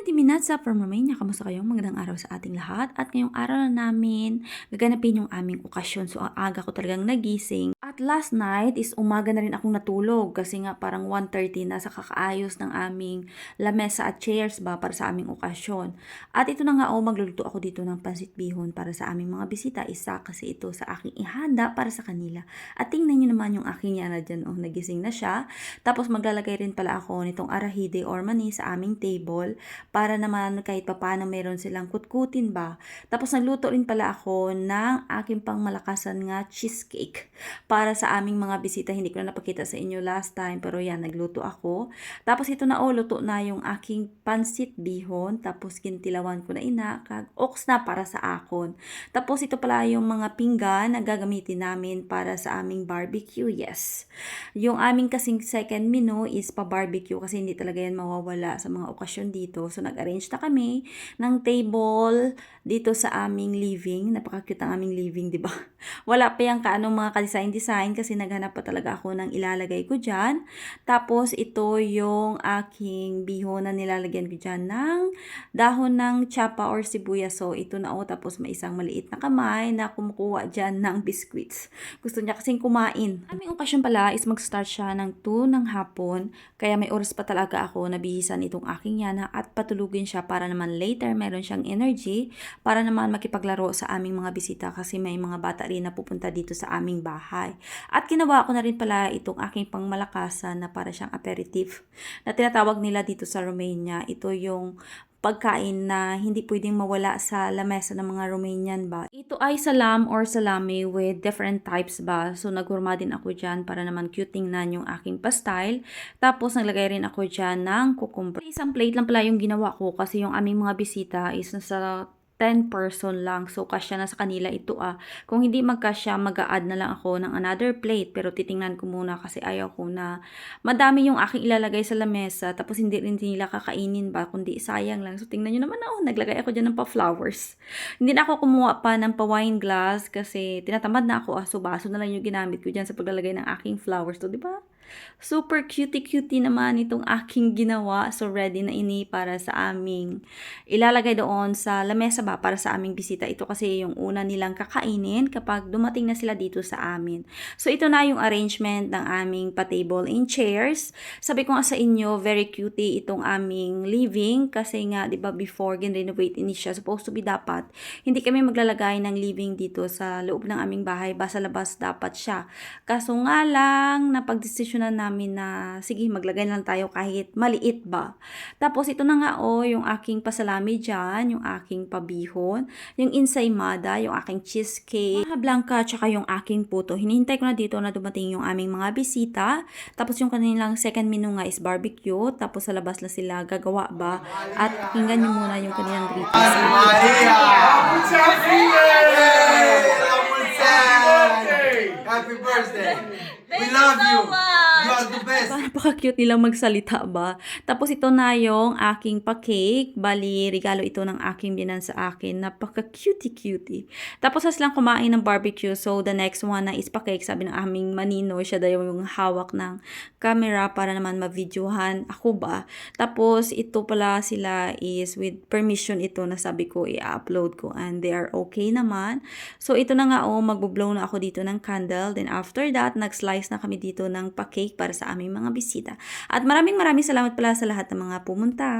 Minutes from Romania. Kamusta kayo? Magandang araw sa ating lahat. At ngayong araw na namin gaganapin yung aming okasyon. So, ang aga ko talagang nagising. At last night is umaga na rin akong natulog kasi nga parang 1:30 na sa kakaayos ng aming lamesa at chairs ba para sa aming okasyon. At ito na nga magluluto ako dito ng pansit bihon para sa aming mga bisita. Isa kasi ito sa aking ihanda para sa kanila. At tingnan nyo naman yung aking yana dyan. Nagising na siya. Tapos maglalagay rin pala ako nitong arahide or mani sa aming table para naman kahit papano meron silang kutkutin ba. Tapos nagluto rin pala ako ng aking pangmalakasan nga cheesecake para sa aming mga bisita. Hindi ko na napakita sa inyo last time pero yan, nagluto ako. Tapos ito na luto na yung aking pansit bihon. Tapos kintilawan ko na kag ox na para sa akon. Tapos ito pala yung mga pinggan na gagamitin namin para sa aming barbecue. Yes. Yung aming kasing second menu is pa-barbecue kasi hindi talaga yan mawawala sa mga okasyon dito. So, nag-arrange na kami ng table dito sa aming living. Napaka-cute ang aming living, di ba? Wala pa yung kaanong mga ka-design-design kasi naghanap pa talaga ako ng ilalagay ko dyan. Tapos, ito yung aking bihon na nilalagyan ko dyan ng dahon ng tsapa or sibuyas. So, ito na tapos may isang maliit na kamay na kumukuha dyan ng biscuits. Gusto niya kasing kumain. Aming okasyon pala is mag-start siya ng 2 ng hapon. Kaya may oras pa talaga ako na bihisan itong aking yana at patulugin siya para naman later meron siyang energy para naman makipaglaro sa aming mga bisita kasi may mga bata rin na pupunta dito sa aming bahay. At ginawa ko na rin pala itong aking pangmalakasan na para siyang aperitif na tinatawag nila dito sa Romania. Ito yung pagkain na hindi pwedeng mawala sa lamesa ng mga Romanian ba. Ito ay salam or salami with different types ba. So naghurma din ako dyan para naman cute tingnan yung aking pastyle. Tapos naglagay rin ako dyan ng cucumber. Isang plate lang pala yung ginawa ko kasi yung aming mga bisita is nasa 10 person lang. So, kasya na sa kanila ito Kung hindi magkasya, mag-a-add na lang ako ng another plate. Pero titingnan ko muna kasi ayaw ko na madami yung aking ilalagay sa lamesa. Tapos hindi rin nila kakainin ba, kundi sayang lang. So, tingnan nyo naman naglagay ako dyan ng pa-flowers. Hindi na ako kumuha pa ng pa-wine glass kasi tinatamad na ako. So, baso na lang yung ginamit ko dyan sa paglalagay ng aking flowers. So, di ba? Super cutie-cutie naman itong aking ginawa. So, ready na ini para sa aming ilalagay doon sa lamesa ba para sa aming bisita. Ito kasi yung una nilang kakainin kapag dumating na sila dito sa amin. So, ito na yung arrangement ng aming pa-table and chairs. Sabi ko nga sa inyo, very cutie itong aming living kasi nga, di ba, before gin-renovate ini siya, supposed to be dapat, hindi kami maglalagay ng living dito sa loob ng aming bahay, ba sa labas dapat siya. Kaso nga lang, napag-desisyonan namin na sige, maglagay lang tayo kahit maliit ba. Tapos ito na nga yung aking pasalami dyan, yung aking pabihon, yung ensaymada, yung aking cheesecake, blanca, tsaka yung aking puto. Hinihintay ko na dito na dumating yung aming mga bisita. Tapos yung kanilang second menu nga is barbecue. Tapos sa labas na sila gagawa ba. At pakinggan nyo muna yung kanilang greetings. Happy birthday! We love you! You are the best! Napaka-cute nilang magsalita ba? Tapos ito na yung aking pa-cake. Bali, regalo ito ng aking binan sa akin. Napaka-cutie-cutie. Tapos sa silang kumain ng barbecue. So, the next one na is pa-cake. Sabi ng aming manino, siya daw yung hawak ng camera para naman ma-videohan ako ba. Tapos, ito pala sila is with permission ito na sabi ko i-upload ko. And they are okay naman. So, ito na nga magbo-blow na ako dito ng candle. Then, after that, nag-slice na kami dito ng pa-cake para sa aming mga bisita. At maraming salamat pala sa lahat ng mga pumunta.